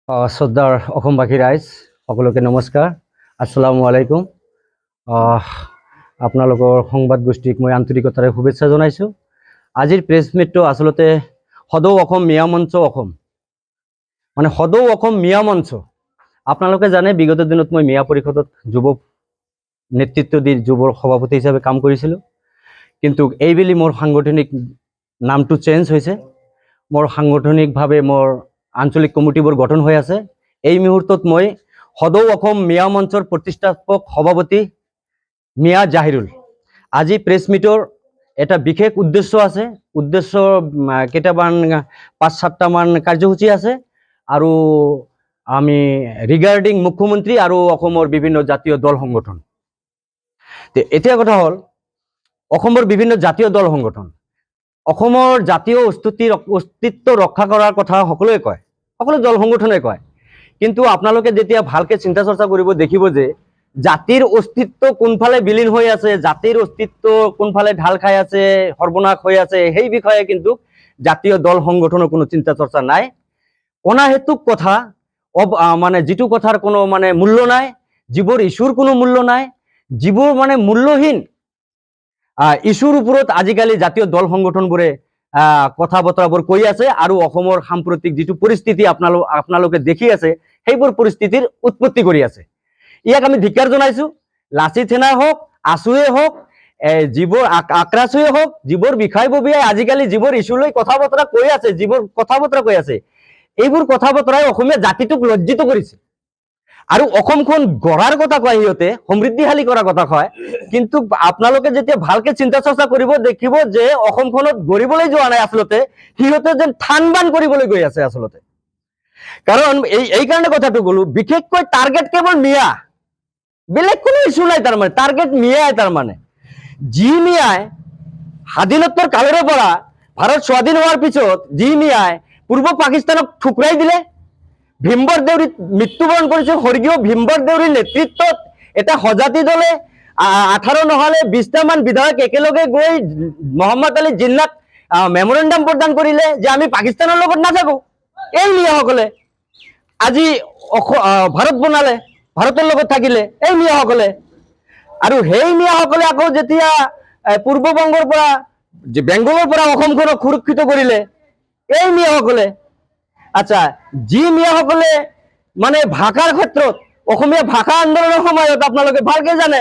শ্ৰদ্ধাৰ অসমবাসী ৰাইজ সকলোকে নমস্কাৰ, আসসালামু আলাইকুম। আপোনালোকৰ সংবাদ গোষ্ঠীক মই আন্তৰিকতাৰে শুভেচ্ছা জনাইছোঁ। আজিৰ প্ৰেছ মিটটো আচলতে সদৌ অসম মিয়া মঞ্চ অসম, মানে সদৌ অসম মিয়া মঞ্চ। আপোনালোকে জানে বিগত দিনত মই মিয়া পৰিষদত যুৱ নেতৃত্ব দি যুৱৰ সভাপতি হিচাপে কাম কৰিছিলোঁ, কিন্তু এইবেলি মোৰ সাংগঠনিক নামটো চেঞ্জ হৈছে। মোৰ সাংগঠনিকভাৱে মোৰ আঞ্চলিক কমিটিবোৰ গঠন হৈ আছে। এই মুহূৰ্তত মই সদৌ অসম মিয়া মঞ্চৰ প্ৰতিষ্ঠাপক সভাপতি মিয়া জাহিৰুল। আজি প্ৰেছ মিটৰ এটা বিশেষ উদ্দেশ্য আছে। উদ্দেশ্য কেইটামান ৫-৭টামান কাৰ্যসূচী আছে, আৰু আমি ৰিগাৰ্ডিং মুখ্যমন্ত্ৰী আৰু অসমৰ বিভিন্ন জাতীয় দল সংগঠন। এতিয়া কথা হ'ল, অসমৰ বিভিন্ন জাতীয় দল সংগঠন, অসমৰ জাতীয় অস্তিত্ব ৰক্ষা কৰাৰ কথা সকলোৱে কয়, সকলো দল সংগঠনে কয়, কিন্তু আপোনালোকে যেতিয়া ভালকে চিন্তা চৰ্চা কৰিব দেখিব যে জাতিৰ অস্তিত্ব কোনফালে বিলীন হৈ আছে, জাতিৰ অস্তিত্ব কোনফালে ঢাল খাই আছে, সৰ্বনাশ হৈ আছে, সেই বিষয়ে কিন্তু জাতীয় দল সংগঠনৰ কোনো চিন্তা চৰ্চা নাই। অনাহেতুক কথা, মানে যিটো কথাৰ কোনো মানে মূল্য নাই, যিবোৰ ইছ্যুৰ কোনো মূল্য নাই, যিবোৰ মানে মূল্যহীন ইছ্যুৰ ওপৰত আজিকালি জাতীয় দল সংগঠনবোৰে কথা বতৰাবোৰ কৈ আছে, আৰু অসমৰ সাম্প্ৰতিক যিটো পৰিস্থিতি আপোনালোকে দেখি আছে, সেইবোৰ পৰিস্থিতিৰ উৎপত্তি কৰি আছে। ইয়াক আমি ধিক্কাৰ জনাইছোঁ। লাচিত সেনাই হওক, আছুৱে হওক, যিবোৰ আক্ৰাছুৱে হওক, যিবোৰ বিষয়ববীয়াই আজিকালি যিবোৰ ইছ্যু লৈ কথা বতৰা কৈ আছে, যিবোৰ কথা বতৰা কৈ আছে, এইবোৰ কথা বতৰাই অসমীয়া জাতিটোক লজ্জিত কৰিছে। আৰু অসমখন গঢ়াৰ কথা কয়, সিহঁতে সমৃদ্ধিশালী কৰাৰ কথা কয়, কিন্তু আপোনালোকে যেতিয়া ভালকে চিন্তা চৰ্চা কৰিব দেখিব যে অসমখনত গঢ়িবলৈ যোৱা নাই, আচলতে সিহঁতে যেন থান বান কৰিবলৈ গৈ আছে আচলতে। কাৰণ এই কাৰণে কথাটো ক'লো, বিশেষকৈ টাৰ্গেট কেৱল মিয়া, বেলেগ কোনো ইছ্যু নাই। তাৰমানে টাৰ্গেট মিয়াই। তাৰমানে যি মিয়াই স্বাধীনোত্তৰ কালৰে পৰা ভাৰত স্বাধীন হোৱাৰ পিছত যি মিয়াই পূৰ্ব পাকিস্তানক ঠুকৰাই দিলে, ভীমবৰ দেউৰীত মৃত্যুবৰণ কৰিছে, স্বৰ্গীয় ভীমবৰ দেউৰীৰ নেতৃত্বত এটা সজাতি দলে 18 নহলে 20টামান বিধায়ক একেলগে গৈ মহম্মদ আলী জিন্নাক মেমৰেণ্ডাম প্ৰদান কৰিলে যে আমি পাকিস্তানৰ লগত নাথাকো। এই মিয়াসকলে আজি ভাৰত বনালে, ভাৰতৰ লগত থাকিলে এই মিয়াসকলে। আৰু সেই মিয়াসকলে আকৌ যেতিয়া পূৰ্ববংগৰ পৰা, বেংগলৰ পৰা অসমখনক সুৰক্ষিত কৰিলে এই মিয়াসকলে। আচ্ছা, যি মিয়াসকলে মানে ভাষাৰ ক্ষেত্ৰত অসমীয়া ভাষা আন্দোলনৰ সময়ত আপোনালোকে ভালকে জানে,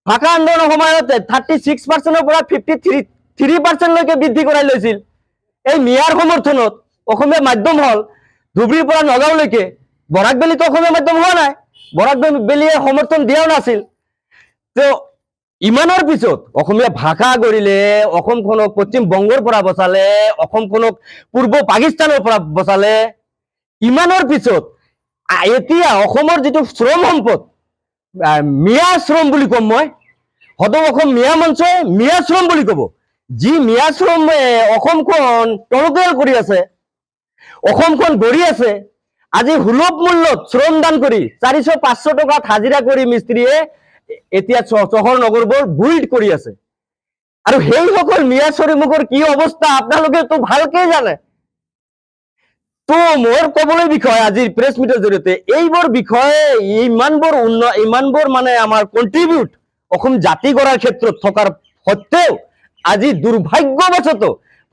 ভাষা আন্দোলনৰ সময়ত 36%ৰ পৰা 53%লৈকে বৃদ্ধি কৰাই লৈছিল। এই মিয়াৰ সমৰ্থনত অসমীয়া মাধ্যম হল ধুবুৰীৰ পৰা নগাঁওলৈকে। বৰাক ভেলীতো অসমীয়া মাধ্যম হোৱা নাই, বৰাক ভেলীয়ে সমৰ্থন দিয়াও নাছিল। তো ইমানৰ পিছত অসমীয়া ভাষা গঢ়িলে, অসমখনক পশ্চিম বংগৰ পৰা বচালে, অসমখনক পূৰ্ব পাকিস্তানৰ পৰা বচালে। ইমানৰ পিছত এতিয়া অসমৰ যিটো শ্ৰম সম্পদ, মিয়া শ্ৰম বুলি ক'ম মই, সদৌ অসম মিয়া মঞ্চই মিয়া শ্ৰম বুলি ক'ব। যি মিয়া শ্ৰমে অসমখন টনকিয়াল কৰি আছে, অসমখন গঢ়ি আছে। আজি সুলভ মূল্যত শ্ৰম দান কৰি 400-500 টকাত হাজিৰা কৰি মিস্ত্ৰীয়ে এতিয়া চহৰ নগৰবোৰ বিল্ড কৰি আছে। আৰু সেইসকল মিয়া শ্ৰমিকৰ কি অৱস্থা আপোনালোকে তো ভালকে জানে। তো মোৰ ক'বলৈ বিষয় আজিৰ প্ৰেছ মিটৰ জৰিয়তে এইবোৰ বিষয়ে, ইমানবোৰ মানে আমাৰ কণ্ট্ৰিবিউট অসম জাতি গঢ়াৰ ক্ষেত্ৰত থকাৰ সত্ত্বেও আজি দুৰ্ভাগ্যবশত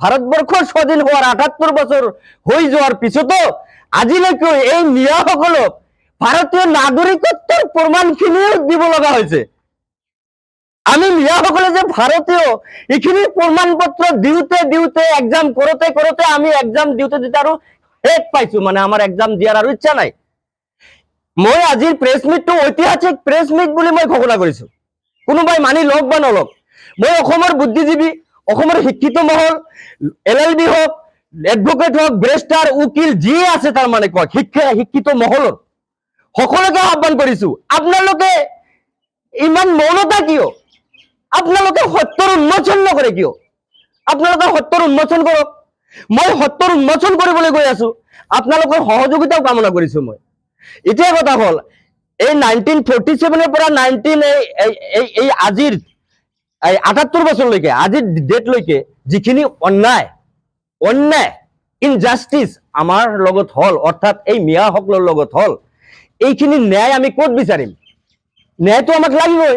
ভাৰতবৰ্ষৰ স্বাধীন হোৱাৰ 78 বছৰ হৈ যোৱাৰ পিছতো আজিলৈকে এই মিয়াসকলক ভাৰতীয় নাগৰিকত্বৰ প্ৰমাণখিনিও দিব লগা হৈছে। আমি মিয়াসকলে যে ভাৰতীয় এইখিনি প্ৰমাণ পত্ৰ দিওঁতে এক্সাম কৰোঁতে আমি এক্সাম দিওঁতে আৰু শেষ পাইছো, মানে আমাৰ এক্সাম দিয়াৰ আৰু ইচ্ছা নাই। মই আজিৰ প্ৰেছ মিটটো ঐতিহাসিক প্ৰেছ মিট বুলি মই ঘোষণা কৰিছো, কোনোবাই মানি লওক বা নলওক। মই অসমৰ বুদ্ধিজীৱী, অসমৰ শিক্ষিত মহল, LLB হওক, এডভোকেট হওক, বেৰিষ্টাৰ, উকিল যিয়ে আছে তাৰমানে কয় শিক্ষিত মহলৰ সকলোকে আহ্বান কৰিছো, আপোনালোকে ইমান মৌনতা কিয়? আপোনালোকে সত্যৰ উন্মোচন নকৰে কিয়? আপোনালোকে সত্যৰ উন্মোচন কৰক। মই সত্যৰ উন্মোচন কৰিবলৈ গৈ আছো, আপোনালোকৰ সহযোগিতাও কামনা কৰিছো মই। এতিয়া কথা হ'ল, এই 1947-ৰ পৰা এই আজিৰ 78 বছৰলৈকে, আজিৰ ডেটলৈকে যিখিনি অন্যায় ইনজাস্টিস আমাৰ লগত হল, অৰ্থাৎ এই মিয়াসকলৰ লগত হল, এইখিনি ন্যায় আমি ক'ত বিচাৰিম? ন্যায়টো আমাক লাগিবই,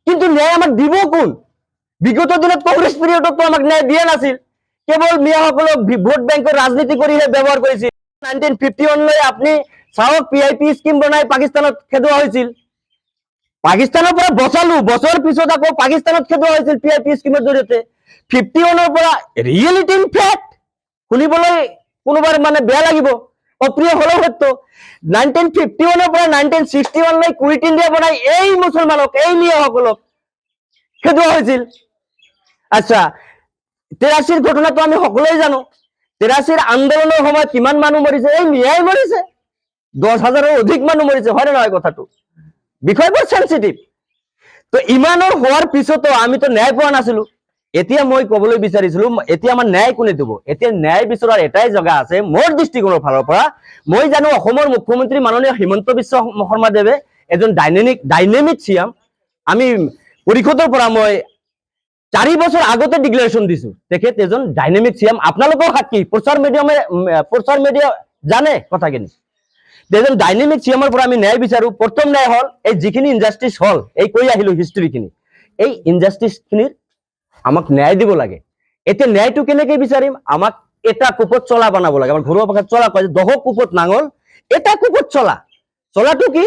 কিন্তু ন্যায় আমাক দিব কোন? বিগত দিনত কংগ্ৰেছ পিৰিয়ডতো আমাক ন্যায় দিয়া নাছিল, কেৱল মিয়াসকলক ভোট বেংকৰ ৰাজনীতি কৰিহে ব্যৱহাৰ কৰিছিল। 1951লৈ আপুনি চাওক, PIP স্কিম বনাই পাকিস্তানত খেদোৱা হৈছিল, পাকিস্তানৰ পৰা বচালো, বছৰ পিছত আকৌ পাকিস্তানত খেদোৱা হৈছিল PIP স্কিমৰ জৰিয়তে। 51ৰ পৰা ৰিয়েলিটি ইন ফেক্ট শুনিবলৈ কোনোবাৰ মানে বেয়া লাগিব, অপ্ৰিয় হলেও সত্য। 1951ৰ পৰা 1961লৈ কুইট ইণ্ডিয়া বনাই এই মুছলমানক, এই মিয়াসকলক খেদোৱা হৈছিল। আচ্ছা, 83ৰ ঘটনাটো আমি সকলোৱে জানো। 83ৰ আন্দোলনৰ সময়ত কিমান মানুহ মৰিছে? এই মিয়াই মৰিছে, 10,000ৰো অধিক মানুহ মৰিছে, হয় নে নহয় কথাটো? বিষয়বোৰ সেনচিটিভ। তো ইমানৰ হোৱাৰ পিছতো আমিতো ন্যায় পোৱা নাছিলো। এতিয়া মই কবলৈ বিচাৰিছিলো, এতিয়া আমাৰ ন্যায় কোনে দিব? এতিয়া ন্যায় বিচৰাৰ এটাই জেগা আছে মোৰ দৃষ্টিকোণৰ ফালৰ পৰা। মই জানো অসমৰ মুখ্যমন্ত্ৰী মাননীয় হিমন্ত বিশ্ব শৰ্মা দেৱে এজন ডাইনেমিক চিএম। আমি পৰিষদৰ পৰা মই 4 বছৰ আগতে ডিক্লেৰেশ্যন দিছো, তেখেত এজন ডাইনেমিক চিএম। আপোনালোকৰ সাক্ষী, প্ৰচাৰ মিডিয়া জানে কথাখিনি। এজন ডাইনেমিক চিএমৰ পৰা আমি ন্যায় বিচাৰো। প্ৰথম ন্যায় হল, এই যিখিনি ইনজাস্টিস হল, এই কৈ আহিলো হিষ্ট্ৰীখিনি, এই ইনজাস্টিসখিনিৰ আমাক ন্যায় দিব লাগে। এতিয়া ন্যায়টো কেনেকে বিচাৰিম? আমাক এটা কুপত চলা বনাব লাগে। আমাৰ ঘৰুৱা ভাষাত চলা কয়, 10 কুপত নাঙল, এটা কুপত চলা। চলাটো কি?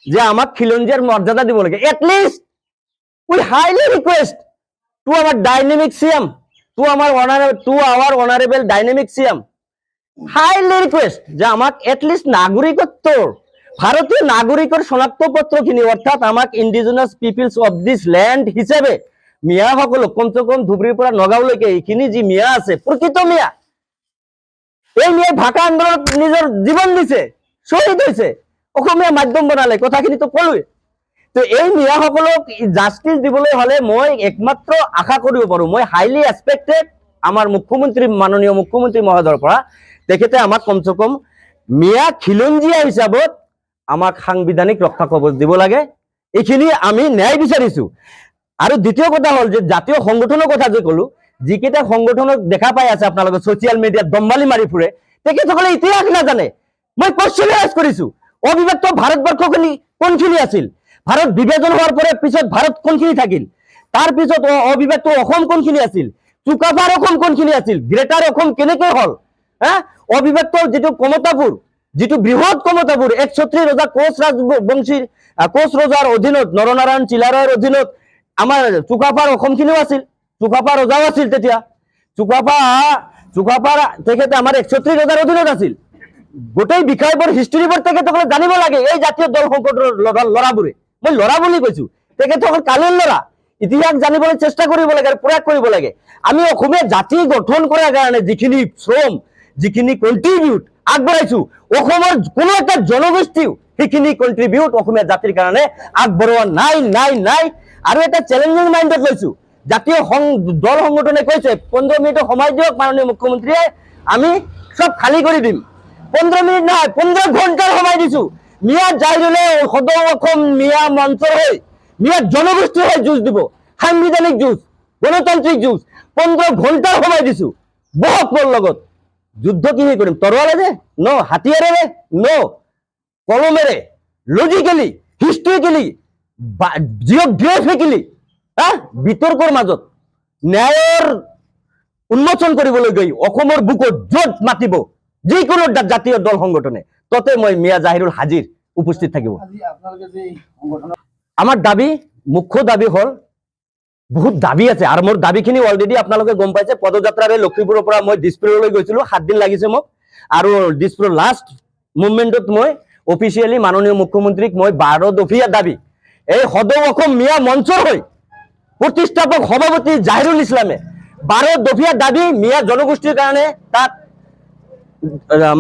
যে আমাক খিলঞ্জীয়াৰ মৰ্যাদা দিব লাগে। At least we highly request to our dynamic CM, to our honorable dynamic CM, highly request যে আমাক এটলিস্ট নাগৰিকত্বৰ, ভাৰতীয় নাগৰিকৰ শনাক্তপত্ৰখিনি, অৰ্থাৎ আমাক indigenous peoples of this land হিচাপে মিয়াসকলক কমচে কম ধুবুৰীৰ পৰা নগাঁওলৈকে এইখিনি যি মিয়া আছে, প্ৰকৃত মিয়া, এই মিয়াই ভাষা আন্দোলনত নিজৰ জীৱন দিছে, শ্বহীদ হৈছে, অসমীয়া মাধ্যম বনালে, কথাখিনিতো ক'লোৱে। তো এই মিয়াসকলক জাষ্টিস দিবলৈ হলে মই একমাত্ৰ আশা কৰিব পাৰো, মই হাইলি এক্সপেক্টেড আমাৰ মুখ্যমন্ত্ৰী, মাননীয় মুখ্যমন্ত্ৰী মহোদয়ৰ পৰা, তেখেতে আমাক কমচে কম মিয়া খিলঞ্জীয়া হিচাপত আমাক সাংবিধানিক ৰক্ষা কবচ দিব লাগে। এইখিনি আমি ন্যায় বিচাৰিছো। আৰু দ্বিতীয় কথা হল যে জাতীয় সংগঠনৰ কথা যে কলো, যিকেইটা সংগঠনক দেখা পাই আছে আপোনালোকে ছচিয়েল মিডিয়াত দম্বালি মাৰি ফুৰে, তেখেতসকলে ইতিহাস নাজানে। মই কোৱেশ্চন কৰিছো, অবিভক্ত ভাৰতবৰ্ষখিনি কোনখিনি আছিল? ভাৰত বিভাজন হোৱাৰ পৰা পিছত ভাৰত কোনখিনি থাকিল? তাৰ পিছত অবিভক্ত অসম কোনখিনি আছিল? চুকাফাৰ অসম কোনখিনি আছিল? গ্ৰেটাৰ অসম কেনেকে হল? অবিভক্ত যিটো কমতাপুৰ, যিটো বৃহৎ কমতাপুৰ, 136 ৰজা কোচ ৰাজবংশীৰ কোচ ৰজাৰ অধীনত, নৰনাৰায়ণ চিলাৰায়ৰ অধীনত আমাৰ চুকাফাৰ অসমখিনিও আছিল, চুকাফা ৰজাও আছিল তেতিয়া। চুকাফা তেখেতে আমাৰ 136 ৰজাৰ অধীনত আছিল। গোটেই বিষয়বোৰ হিষ্ট্ৰীবোৰ তেখেতসকলে জানিব লাগে। এই জাতীয় দল সংকটৰ ল'ৰাবোৰে, মই ল'ৰা বুলি কৈছো, তেখেতসকল কালিৰ ল'ৰা, ইতিহাস জানিবলৈ চেষ্টা কৰিব লাগে আৰু প্ৰয়াস কৰিব লাগে। আমি অসমীয়া জাতি গঠন কৰাৰ কাৰণে যিখিনি শ্ৰম, যিখিনি কণ্ট্ৰিবিউট আগবঢ়াইছো, অসমৰ কোনো এটা জনগোষ্ঠীও সেইখিনি কণ্ট্ৰিবিউট অসমীয়া জাতিৰ কাৰণে আগবঢ়োৱা নাই। আৰু এটা চেলেঞ্জিং মাইণ্ডত লৈছো, জাতীয় দল সংগঠনে কৈছে 15 মিনিটৰ সময় দিয়ক মাননীয় মুখ্যমন্ত্ৰীয়ে, আমি সব খালী কৰি দিম। 15 মিনিট নহয়, 15 ঘণ্টাৰ সময় দিছো। মিয়া জাহিৰুলে সদৌ অসম মিয়া মঞ্চৰ হৈ, মিয়া জনগোষ্ঠীৰ হৈ যুঁজ দিব, সাংবিধানিক যুঁজ, গণতান্ত্ৰিক যুঁজ। 15 ঘণ্টাৰ সময় দিছো। বহক মোৰ লগত। যুদ্ধ কিহে কৰিম? তৰোৱালেৰে? নো। হাতিয়াৰেৰে? নো। কলমেৰে, লজিকেলি, হিষ্ট্ৰিকেলি, জিঅ'গ্ৰাফিকেলি, বিতৰ্কৰ মাজত ন্যায়ৰ উন্মোচন কৰিবলৈ গৈ অসমৰ বুকুত য'ত মাতিব যিকোনো জাতীয় দল সংগঠনে, ততে মই মিয়া জাহিৰুল হাজিৰ উপস্থিত থাকিব। আমাৰ দাবী, মুখ্য দাবী হল, বহুত দাবী আছে আৰু মোৰ দাবীখিনি অলৰেডি আপোনালোকে গম পাইছে। পদযাত্ৰাৰে লখিমপুৰৰ পৰা মই দিছপুৰলৈ গৈছিলো, 7 দিন লাগিছে মোক। আৰু দিছপুৰৰ লাষ্ট মুভমেণ্টত মই অফিচিয়েলি মাননীয় মুখ্যমন্ত্ৰীক মই 12 দফীয়া দাবী, এই সদৌ অসম মিয়া মঞ্চৰ হৈ প্ৰতিষ্ঠাপক সভাপতি জাহিৰুল ইছলামে 12 দফীয়া দাবী মিয়া জনগোষ্ঠীৰ কাৰণে তাত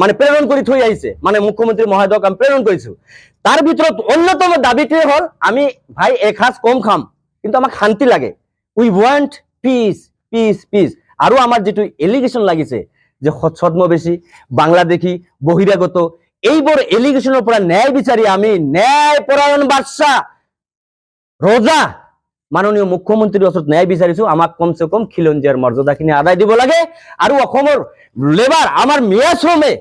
মানে প্ৰেৰণ কৰি থৈ আহিছে, মানে মুখ্যমন্ত্ৰী মহোদয়ক আমি প্ৰেৰণ কৰিছো। তাৰ ভিতৰত অন্যতম দাবীটোৱে হল, আমি ভাই এসাঁজ কম খাম, কিন্তু আমাক শান্তি লাগে। উই ওয়ান্ট পিস পিস পিস। আৰু আমাৰ যিটো এলিগেশ্যন লাগিছে যে ছদ্মবেশী, বাংলাদেশী, বহিৰাগত, এইবোৰ এলিগেশ্যনৰ পৰা ন্যায় বিচাৰি আমি ন্যায় পৰায়ণ বাদশাহ ৰজা মাননীয় মুখ্যমন্ত্ৰীৰ ওচৰত ন্যায় বিচাৰিছো, আমাক কমচে কম খিলঞ্জীয়াৰ মৰ্যাদাখিনি আদায় দিব লাগে। আৰু অসমৰ লেবাৰ আমাৰ মিয়া শ্ৰমে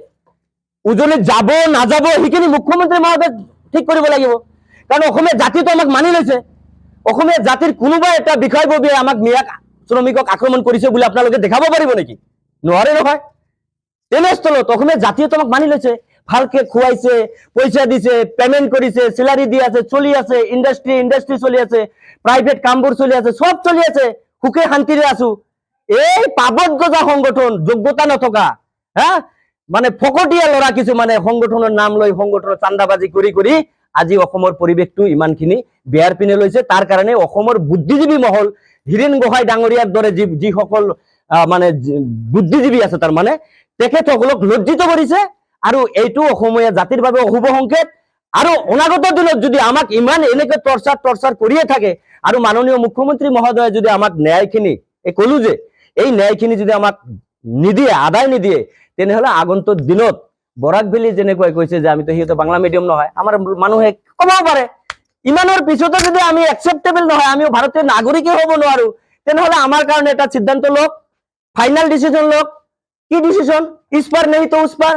উজনিত যাব নাযাব সেইখিনি মুখ্যমন্ত্ৰী মহোদয় ঠিক কৰিব লাগিব। কাৰণ অসমীয়া জাতিটো আমাক মানি লৈছে। অসমীয়া জাতিৰ কোনোবা এটা বিষয়ববীয়ে আমাক মিয়া শ্ৰমিকক আক্ৰমণ কৰিছে বুলি আপোনালোকে দেখাব পাৰিব নেকি? নোৱাৰে নহয়। তেনেস্থলত অসমীয়া জাতিয়ে তোমাক মানি লৈছে, ভালকে খুৱাইছে, পইচা দিছে, পেমেন্ট কৰিছে, চেলাৰি দি আছে, চলি আছে, ইণ্ডাষ্ট্ৰী চলি আছে, প্ৰাইভেট কামবোৰ চলি আছে, সব চলি আছে, সুখে শান্তিৰে আছো। এই পাবত গজা সংগঠন, যোগ্যতা নথকা হা মানে ফকটীয়া ল'ৰা কিছুমানে সংগঠনৰ নাম লৈ সংগঠনৰ চান্দাবাজি কৰি আজি অসমৰ পৰিৱেশটো ইমানখিনি বেয়াৰ পিনে লৈছে। তাৰ কাৰণে অসমৰ বুদ্ধিজীৱী মহল, হীৰেণ গোহাঁই ডাঙৰীয়াৰ দৰে যিসকল মানে বুদ্ধিজীৱী আছে, তাৰ মানে তেখেতসকলক লজ্জিত কৰিছে। আৰু এইটো অসমীয়া জাতিৰ বাবে অশুভ সংকেত। আৰু অনাগত দিনত যদি আমাক ইমান এনেকে টৰ্চাৰ কৰিয়ে থাকে আৰু মাননীয় মুখ্যমন্ত্ৰী মহোদয়ে যদি আমাক ন্যায়খিনি, কলো যে এই ন্যায়খিনি যদি আমাক নিদিয়ে, আদায় নিদিয়ে, তেনেহলে আগন্তুক দিনত বৰাক ভেলী যেনেকৈ কৈছে যে আমিতো সিহঁতে বাংলা মিডিয়াম নহয়, আমাৰ মানুহে ক'ব পাৰে ইমানৰ পিছতো যদি আমি একচেপ্টেবল নহয়, আমি ভাৰতীয় নাগৰিকে হ'ব নোৱাৰো, তেনেহলে আমাৰ কাৰণে এটা সিদ্ধান্ত লওক, ফাইনাল ডিসিশন লওক। কি ডিসিশন? ইস্পাৰ নেই তো উস্পাৰ।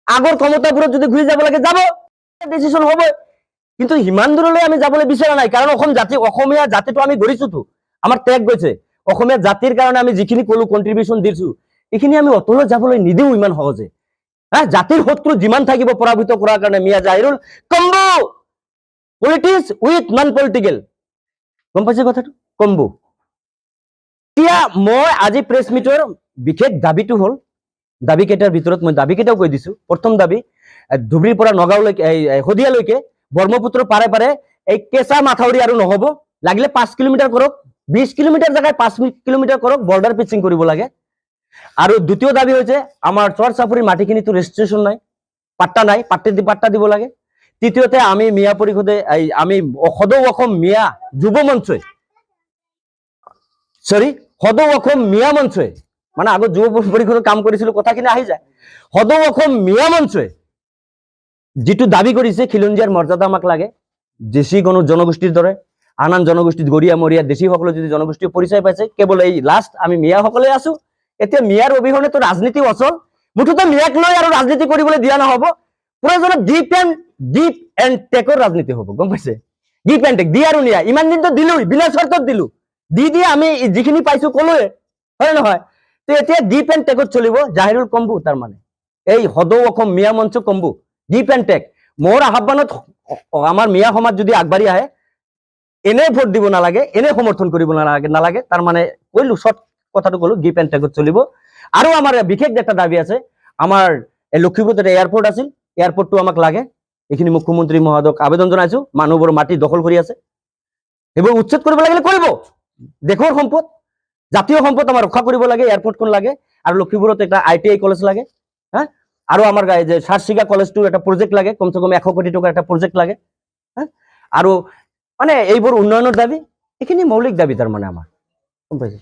আগৰ ক্ষমতাবোৰত যদি ঘূৰি যাব লাগে যাব, ডিসিশন হ'ব। কিন্তু সিমান দূৰলৈ আমি যাবলৈ বিচৰা নাই। কাৰণ অসমীয়া জাতিটো আমি গঢ়িছোতো, আমাৰ ত্যাগ গৈছে। অসমীয়া জাতিৰ কাৰণে আমি যিখিনি কলো কন্ট্ৰিবিউশন দিছো, এইখিনি আমি অতলৈ যাবলৈ নিদিও ইমান সহজে। জাতিৰ শত্ৰু যিমান থাকিব পৰাভূত কৰাৰ কাৰণে Miya Zahirul combo, politics with non political. গম পাইছে কথাটো? কম্বো। এতিয়া মই আজি প্ৰেছ মিটৰ বিশেষ দাবীটো হ'ল, দাবী কেইটাৰ ভিতৰত মই দাবী কেইটাও কৈ দিছো। প্ৰথম দাবী, ধুবুৰীৰ পৰা নগাঁওলৈকে শদিয়ালৈকে ব্ৰহ্মপুত্ৰৰ পাৰে পাৰে এই কেঁচা মাথাউৰি আৰু নহব, লাগিলে 5 কিলোমিটাৰ কৰক, 20 কিলোমিটাৰ জেগাত 5 কিলোমিটাৰ কৰক, বৰ্ডাৰ পিচিং কৰিব লাগে। আৰু দ্বিতীয় দাবী হৈছে আমাৰ চৰ চাপৰিৰ মাটিখিনিতো ৰেজিষ্ট্ৰেশ্যন নাই, পাট্টা নাই, পাট্টা দিব লাগে। তৃতীয়তে আমি মিয়া পৰিষদে আমি সদৌ অসম মিয়া যুৱ মঞ্চই সদৌ অসম মিয়া মঞ্চই, মানে আগত যুৱ পৰিষদৰ কাম কৰিছিলো, কথাখিনি আহি যায়। সদৌ অসম মিয়া মঞ্চই যিটো দাবী কৰিছে খিলঞ্জীয়াৰ মৰ্যাদা আমাক লাগে, দেশী জনগোষ্ঠীৰ দৰে আন জনগোষ্ঠীত গৰিয়া মৰিয়া দেশীসকলে যদি জনগোষ্ঠীৰ পৰিচয় পাইছে, কেৱল এই লাষ্ট আমি মিয়াসকলে আছো। এতিয়া মিয়াৰ অবিহনেতো ৰাজনীতি অচল। মুঠতে মিয়াক লৈ আৰু ৰাজনীতি কৰিবলৈ দিয়া নহব। প্ৰয়োজনত গিভ এণ্ড টেকৰ ৰাজনীতি হ'ব। গম পাইছে? গিভ এণ্ড টেক, দি আৰু নিয়া। ইমান দিনতো দিলো, বিনা স্বাৰ্থত দিলো, দি আমি যিখিনি পাইছো কলোৱে, হয় নহয়? তো এতিয়া গিভ এণ্ড টেকত চলিব। জাহিৰুল কম্বু, তাৰ মানে এই সদৌ অসম মিয়া মঞ্চ কম্বু, গিভ এণ্ড টেক। মোৰ আহ্বানত আমাৰ মিয়া সমাজ যদি আগবাঢ়ি আহে, এনে ভোট দিব নালাগে, এনে সমৰ্থন কৰিব নালাগে। তাৰ মানে কৈলো, শৰ্ট কথাটো কলো, গিভ এণ্ড টেকত চলিব। আৰু আমাৰ বিশেষ এটা দাবী আছে, আমাৰ লক্ষীপুৰত এটা এয়াৰপোৰ্ট আছিল, এয়াৰপোৰ্টটো আমাক লাগে। এইখিনি মুখ্যমন্ত্ৰী মহোদয়ক আবেদন জনাইছো। মানুহবোৰ মাটি দখল কৰি আছে, সেইবোৰ উচ্ছেদ কৰিব লাগিলে কৰিব। দেশৰ সম্পদ, জাতীয় সম্পদ আমাৰ ৰক্ষা কৰিব লাগে, এয়াৰপোৰ্টখন লাগে। আৰু লক্ষীপুৰত এটা ITI কলেজ লাগে। হা, আৰু আমাৰ যে সাৰছিগা কলেজটো এটা প্ৰজেক্ট লাগে, কমচে কম 100 কোটি টকাৰ এটা প্ৰজেক্ট লাগে। আৰু মানে এইবোৰ উন্নয়নৰ দাবী, এইখিনি মৌলিক দাবী তাৰ মানে আমাৰ। গম পাইছে?